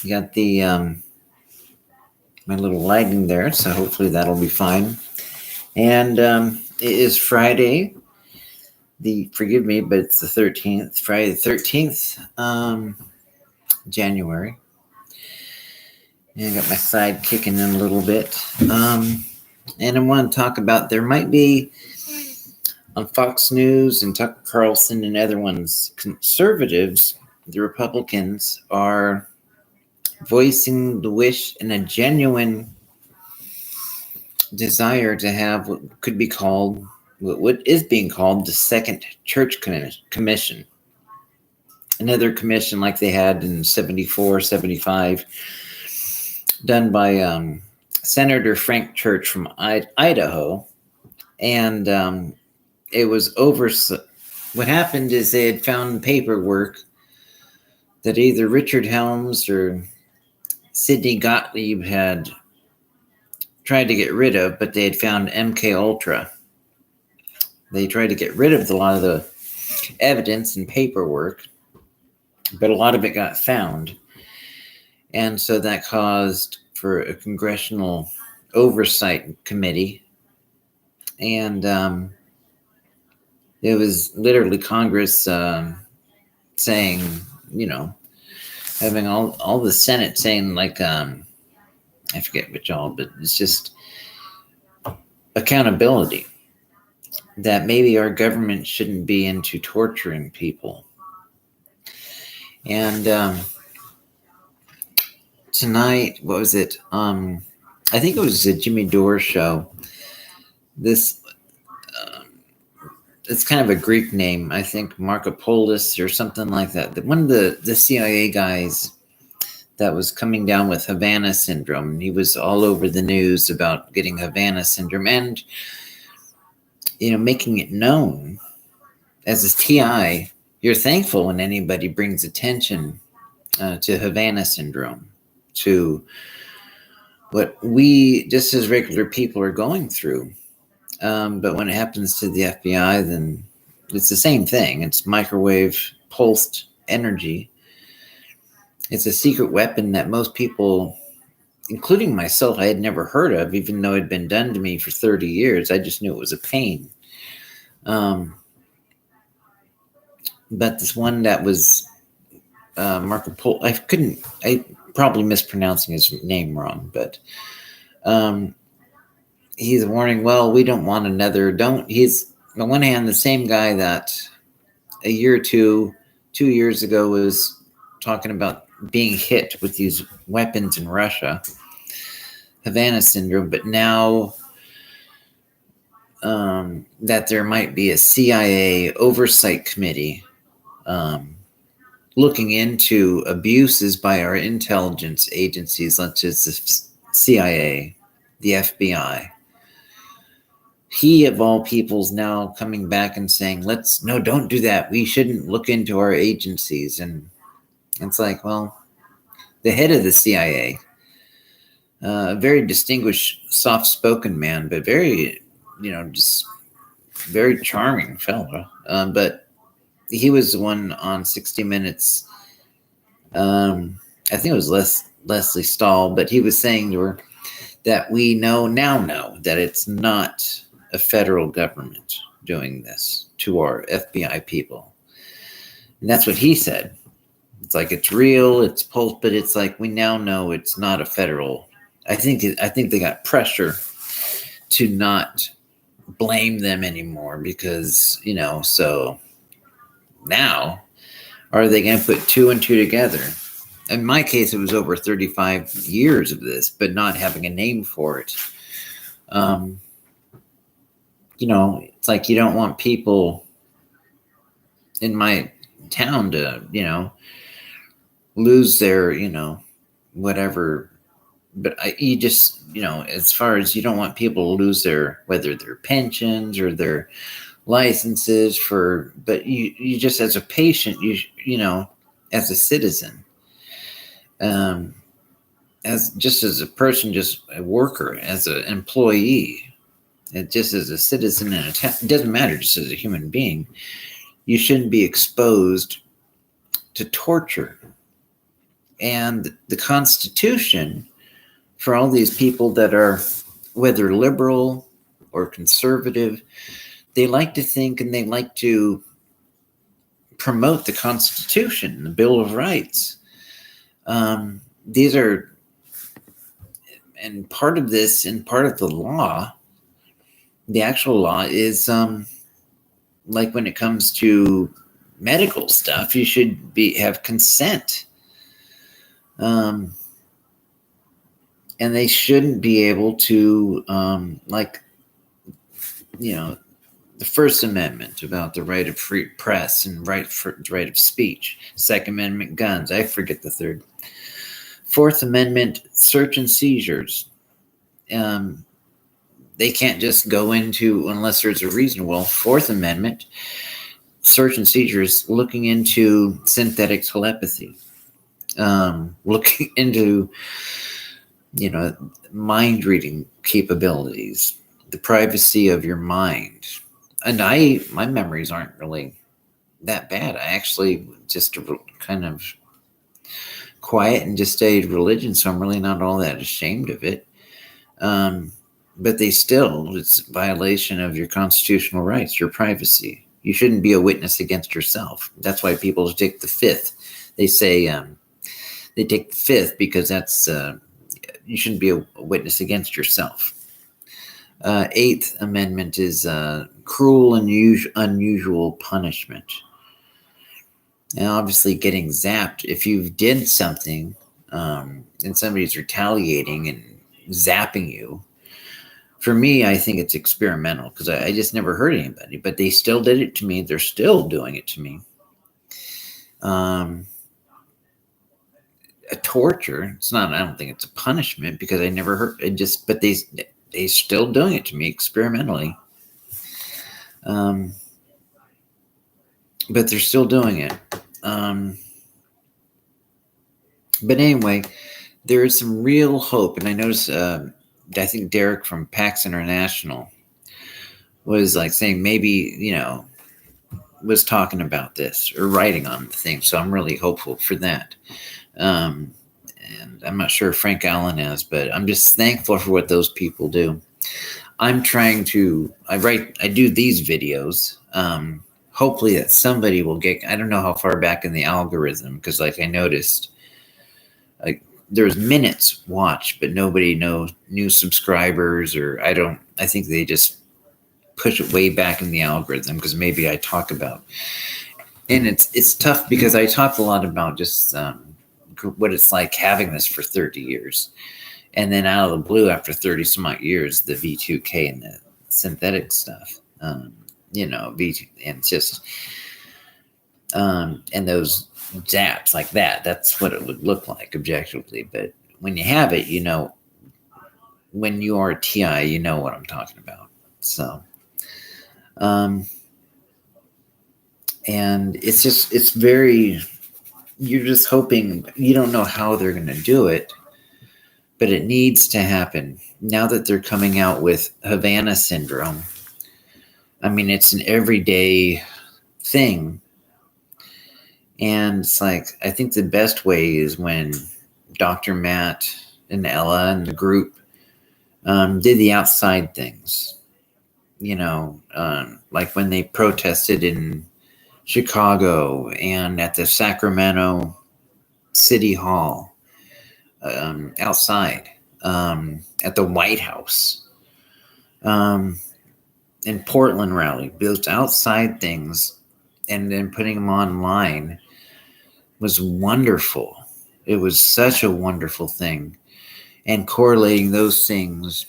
You got the my little lighting there, so hopefully that'll be fine. And it is Friday. Forgive me, but it's the 13th. Friday the 13th, January. And I got my side kicking in a little bit. And I want to talk about there might be on Fox News and Tucker Carlson and other ones, conservatives, the Republicans, are voicing the wish and a genuine desire to have what could be called, what is being called, the Second Church Commission. Another commission like they had in 74, 75, done by Senator Frank Church from Idaho. And it was over. What happened is they had found paperwork that either Richard Helms or Sidney Gottlieb had tried to get rid of, but they had found MK Ultra. They tried to get rid of a lot of the evidence and paperwork, but a lot of it got found. And so that caused for a congressional oversight committee. And it was literally Congress saying, having all the Senate saying, like, I forget which all, but it's just accountability. That maybe our government shouldn't be into torturing people. And tonight, what was it? I think it was the Jimmy Dore show. This, it's kind of a Greek name. I think Markopolis or something like that. One of the CIA guys that was coming down with Havana syndrome. He was all over the news about getting Havana syndrome and, making it known as a TI. You're thankful when anybody brings attention to Havana syndrome, to what we just as regular people are going through. But when it happens to the FBI, then it's the same thing. It's microwave pulsed energy. It's a secret weapon that most people, including myself, I had never heard of, even though it had been done to me for 30 years. I just knew it was a pain. But this one that was Marco Polo, I probably mispronouncing his name wrong, but he's warning, well, we don't want another, he's, on one hand, the same guy that a year or 2 years ago was talking about being hit with these weapons in Russia, Havana syndrome, but now that there might be a CIA oversight committee looking into abuses by our intelligence agencies, such as the CIA, the FBI. He, of all people, is now coming back and saying, no, don't do that. We shouldn't look into our agencies. And it's like, well, the head of the CIA, a very distinguished, soft-spoken man, but very, just very charming fellow. But he was the one on 60 Minutes. I think it was Leslie Stahl, but he was saying to her that we now know that it's not a federal government doing this to our FBI people. And that's what he said. It's like, it's real, it's pulse, but it's like, we now know it's not a federal. I think they got pressure to not blame them anymore because, so now are they going to put 2 and 2 together? In my case, it was over 35 years of this, but not having a name for it. It's like you don't want people in my town to, lose their, whatever. But you just, as far as you don't want people to lose whether their pensions or their licenses but you just as a patient, as a citizen, as a person, just a worker, as an employee, and just as a citizen in a town, it doesn't matter, just as a human being, you shouldn't be exposed to torture And the Constitution, for all these people that are, whether liberal or conservative, they like to think and they like to promote the Constitution, the Bill of Rights. These are, and part of this, and part of the law, the actual law is like when it comes to medical stuff, you should have consent. And they shouldn't be able to, like, the First Amendment about the right of free press and right of speech. Second Amendment, guns. I forget the third. Fourth Amendment, search and seizures. They can't just go into unless there's a reason. Well, Fourth Amendment, search and seizures, looking into synthetic telepathy, looking into, mind reading capabilities, the privacy of your mind. And my memories aren't really that bad. I actually just kind of quiet and just stayed religion, so I'm really not all that ashamed of it. But it's a violation of your constitutional rights, your privacy. You shouldn't be a witness against yourself. That's why people take the fifth. They say they take the fifth because that's you shouldn't be a witness against yourself. Eighth Amendment is cruel and unusual punishment. And obviously getting zapped, if you did something and somebody's retaliating and zapping you, for me, I think it's experimental because I just never hurt anybody, but they still did it to me. They're still doing it to me. A torture, it's not, I don't think it's a punishment because I never hurt it, but they still doing it to me experimentally. But they're still doing it. But anyway, there is some real hope. And I noticed, I think Derek from PAX International was like saying maybe, was talking about this or writing on the thing. So I'm really hopeful for that. And I'm not sure if Frank Allen is, but I'm just thankful for what those people do. I'm trying to, I do these videos. Hopefully that somebody will get, I don't know how far back in the algorithm, because like I noticed, like there's minutes watched, but nobody knows new subscribers, or I think they just push it way back in the algorithm because maybe I talk about, and it's tough because I talk a lot about just what it's like having this for 30 years. And then out of the blue, after 30 some odd years, the V2K and the synthetic stuff, V2, and it's just, and those zaps like that, that's what it would look like objectively. But when you have it, when you are a TI, you know what I'm talking about. So, and it's very, you're just hoping, you don't know how they're going to do it, but it needs to happen. Now that they're coming out with Havana syndrome, I mean, it's an everyday thing. And it's like, I think the best way is when Dr. Matt and Ella and the group did the outside things, like when they protested in Chicago and at the Sacramento City Hall, outside, at the White House, in Portland rally, those outside things, and then putting them online was wonderful. It was such a wonderful thing. And correlating those things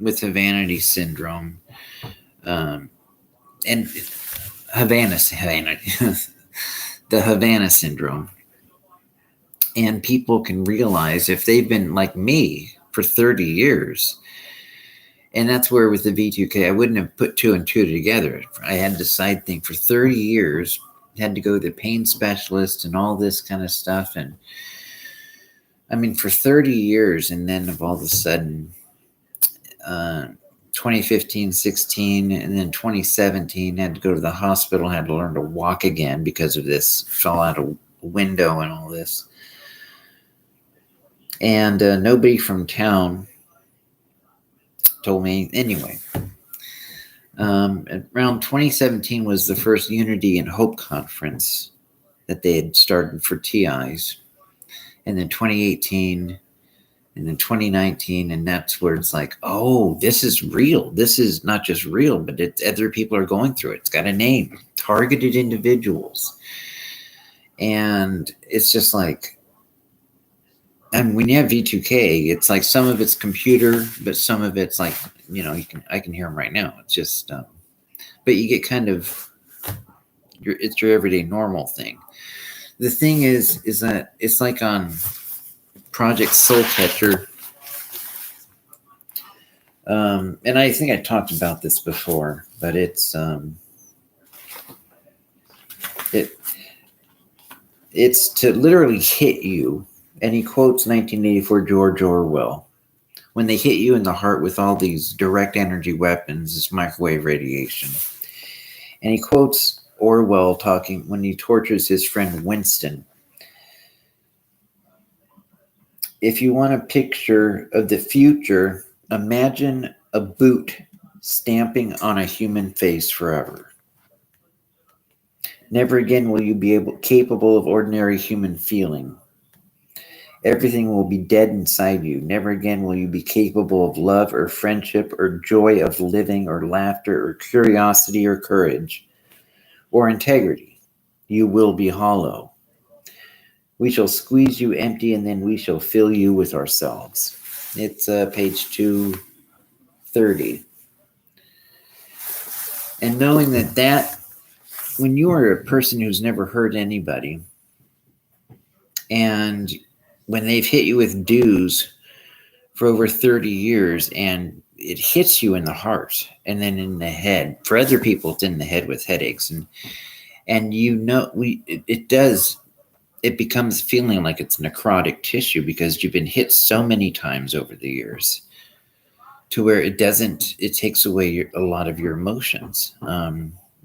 with Havana syndrome, and Havana, the Havana syndrome. And people can realize if they've been like me for 30 years, and that's where with the V2K, I wouldn't have put two and two together. I had the side thing for 30 years, had to go to the pain specialist and all this kind of stuff. And I mean, for 30 years, and then all of a sudden, 2015, 16, and then 2017, had to go to the hospital, had to learn to walk again because of this, fell out of window and all this. And nobody from town told me anyway. Around 2017 was the first Unity and Hope conference that they had started for TIs. And then 2018 and then 2019, and that's where it's like, oh, this is real. This is not just real, but it's other people are going through it. It's got a name, targeted individuals. And it's just like, and when you have V2K, it's like some of it's computer, but some of it's like, I can hear them right now. It's just, but you get kind of, it's your everyday normal thing. The thing is that it's like on Project Soul Catcher. And I think I talked about this before, but it's to literally hit you. And he quotes 1984 George Orwell. When they hit you in the heart with all these direct energy weapons, this microwave radiation. And he quotes Orwell talking when he tortures his friend Winston. If you want a picture of the future, imagine a boot stamping on a human face forever. Never again will you be capable of ordinary human feeling. Everything will be dead inside you. Never again will you be capable of love or friendship or joy of living or laughter or curiosity or courage or integrity. You will be hollow. We shall squeeze you empty and then we shall fill you with ourselves. It's page 230. And knowing that when you are a person who's never hurt anybody, and when they've hit you with dues for over 30 years and it hits you in the heart and then in the head, for other people it's in the head with headaches, and it becomes feeling like it's necrotic tissue because you've been hit so many times over the years to where it takes away a lot of your emotions.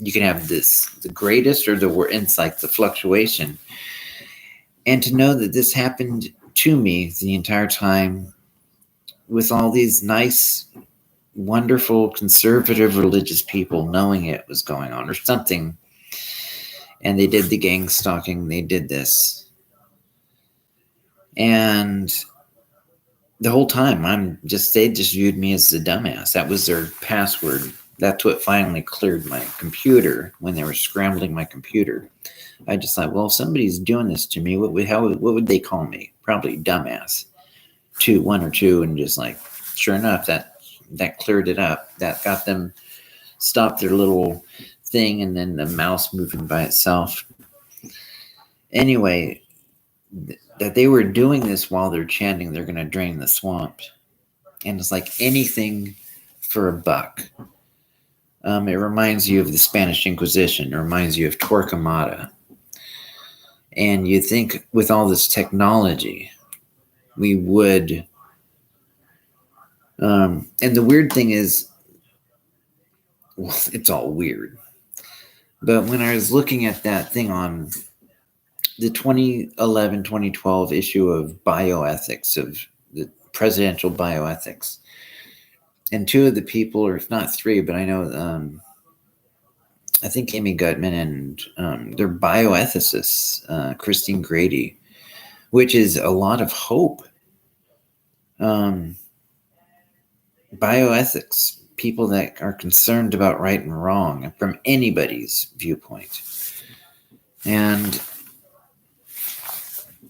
You can have the greatest or the worst, it's like the fluctuation. And to know that this happened to me the entire time with all these nice, wonderful, conservative religious people knowing it was going on or something. And they did the gang stalking. They did this. And the whole time they just viewed me as a dumbass. That was their password. That's what finally cleared my computer when they were scrambling my computer. I just thought, well, if somebody's doing this to me, what would they call me? Probably dumbass. 1 or 2, and just like, sure enough, that cleared it up. That got them stopped their little thing, and then the mouse moving by itself. Anyway, that they were doing this while they're chanting, they're going to drain the swamp. And it's like anything for a buck. It reminds you of the Spanish Inquisition. It reminds you of Torquemada. And you think with all this technology, we would. And the weird thing is, well, it's all weird. But when I was looking at that thing on the 2011-2012 issue of bioethics, of the presidential bioethics, and 2 of the people, or if not 3, but I know, I think Amy Gutman and they're bioethicists, Christine Grady, which is a lot of hope. Bioethics, people that are concerned about right and wrong from anybody's viewpoint. And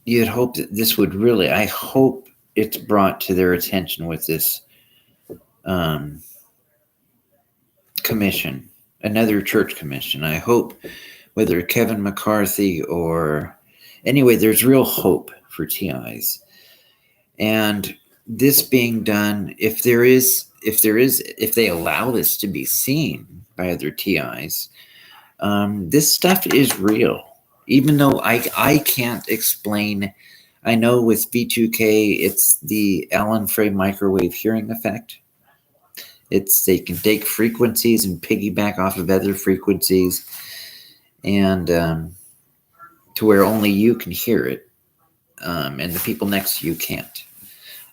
you'd hope that this would really, I hope it's brought to their attention with this commission, another church commission. I hope whether Kevin McCarthy or anyway, there's real hope for TIs. And this being done, if they allow this to be seen by other TIs, this stuff is real. Even though I can't explain, I know with V2K, it's the Alan Frey microwave hearing effect. They can take frequencies and piggyback off of other frequencies and to where only you can hear it, and the people next to you can't.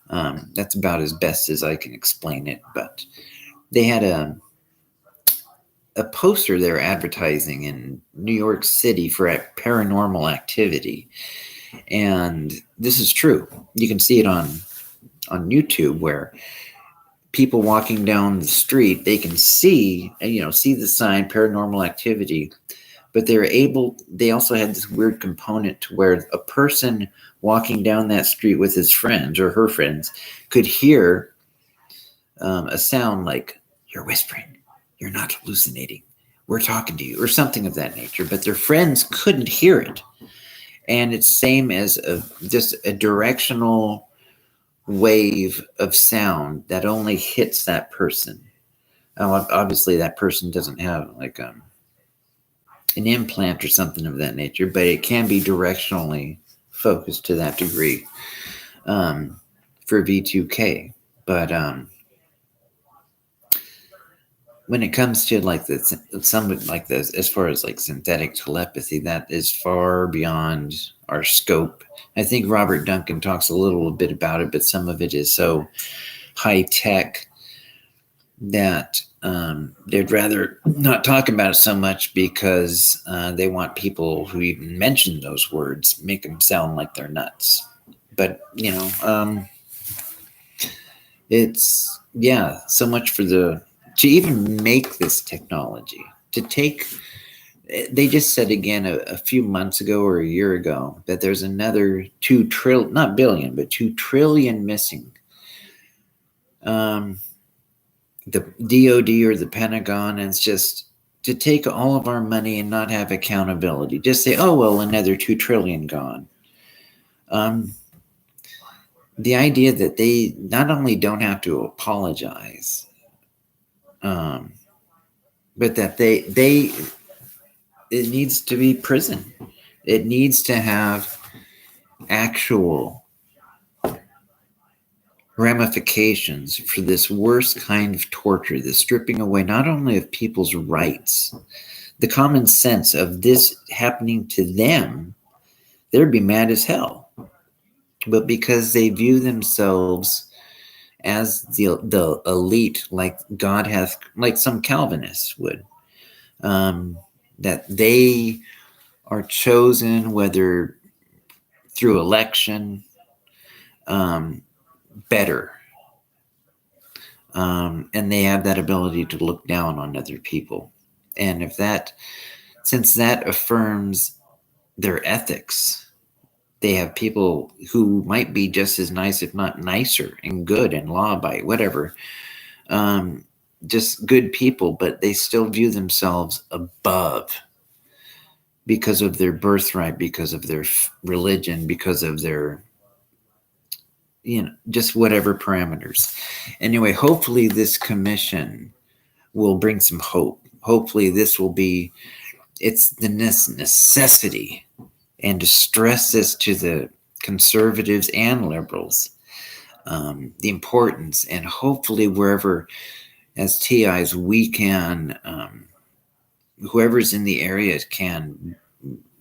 That's about as best as I can explain it. But they had a poster they were advertising in New York City for a paranormal activity. And this is true. You can see it on YouTube, where people walking down the street, they can see the sign paranormal activity, but they also had this weird component to where a person walking down that street with his friends or her friends could hear a sound like, "You're whispering, you're not hallucinating, we're talking to you," or something of that nature, but their friends couldn't hear it. And it's same as just a directional wave of sound that only hits that person. Obviously, that person doesn't have like an implant or something of that nature, but it can be directionally focused to that degree for V2K. But when it comes to like something like this, as far as like synthetic telepathy, that is far beyond our scope. I think Robert Duncan talks a little bit about it, but some of it is so high tech that they'd rather not talk about it so much, because they want people who even mention those words, make them sound like they're nuts. But it's so much for to even make this technology, to take. They just said again a few months ago or a year ago that there's another 2 trillion, not billion, but 2 trillion missing. The DOD or the Pentagon, and it's just to take all of our money and not have accountability. Just say, oh, well, another 2 trillion gone. The idea that they not only don't have to apologize, but that it needs to be prison. It needs to have actual ramifications for this worst kind of torture, the stripping away not only of people's rights, the common sense of this happening to them. They'd be mad as hell. But because they view themselves as the elite, like God hath, like some Calvinists would, that they are chosen, whether through election, better. And they have that ability to look down on other people. And since that affirms their ethics, they have people who might be just as nice, if not nicer, and good and law-abiding, whatever. Just good people, but they still view themselves above because of their birthright, because of their religion, because of their, just whatever parameters. Anyway, hopefully this commission will bring some hope. Hopefully this will be, it's the necessity, and to stress this to the conservatives and liberals, the importance, and hopefully wherever, as TIs, we can, whoever's in the area can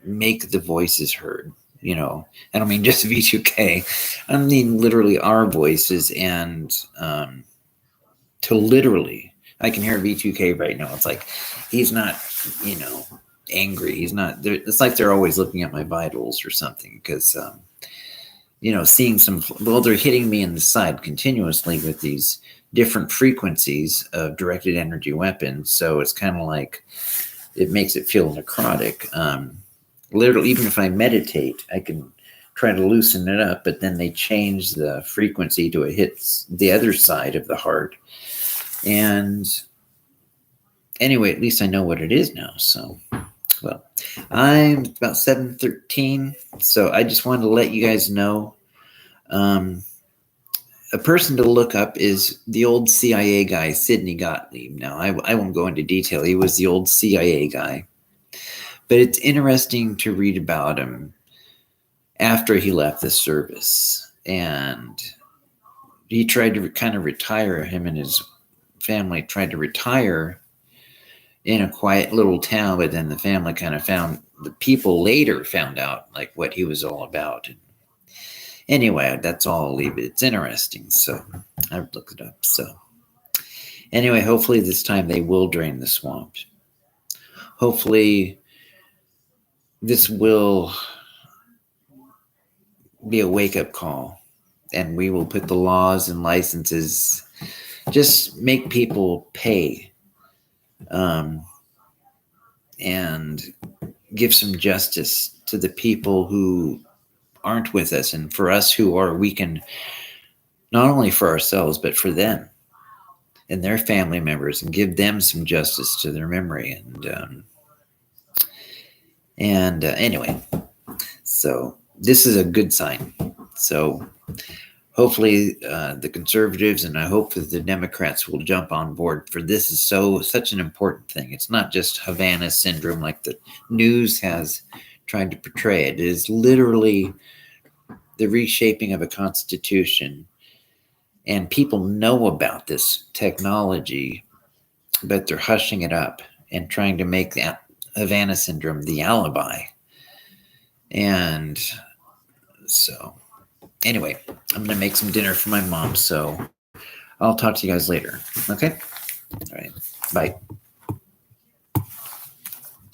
make the voices heard. I don't mean just V2K. I mean literally our voices, and to literally, I can hear V2K right now. It's like he's not, angry. He's not there. It's like they're always looking at my vitals or something, because seeing they're hitting me in the side continuously with these different frequencies of directed energy weapons. So it's kind of like it makes it feel necrotic. Literally, even if I meditate, I can try to loosen it up, but then they change the frequency to it hits the other side of the heart. And anyway, at least I know what it is now. So, well, I'm about 7:13, so I just wanted to let you guys know. A person to look up is the old CIA guy, Sidney Gottlieb. Now, I won't go into detail. He was the old CIA guy. But it's interesting to read about him after he left the service. And he tried to kind of retire, him and his family tried to retire in a quiet little town, but then the family kind of the people later found out like what he was all about. And anyway, that's all I'll leave it. It's interesting. So I've looked it up. So anyway, hopefully this time they will drain the swamp. Hopefully this will be a wake-up call, and we will put the laws and licenses, just make people pay, and give some justice to the people who aren't with us, and for us who are, we can, not only for ourselves but for them and their family members, and give them some justice to their memory. And anyway, so this is a good sign. So hopefully the conservatives, and I hope that the Democrats will jump on board, for this is such an important thing. It's not just Havana syndrome like the news has tried to portray it. It is literally the reshaping of a constitution, and people know about this technology, but they're hushing it up and trying to make that Havana syndrome the alibi. And so anyway, I'm going to make some dinner for my mom, so I'll talk to you guys later. Okay? All right. Bye.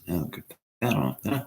Oh, good.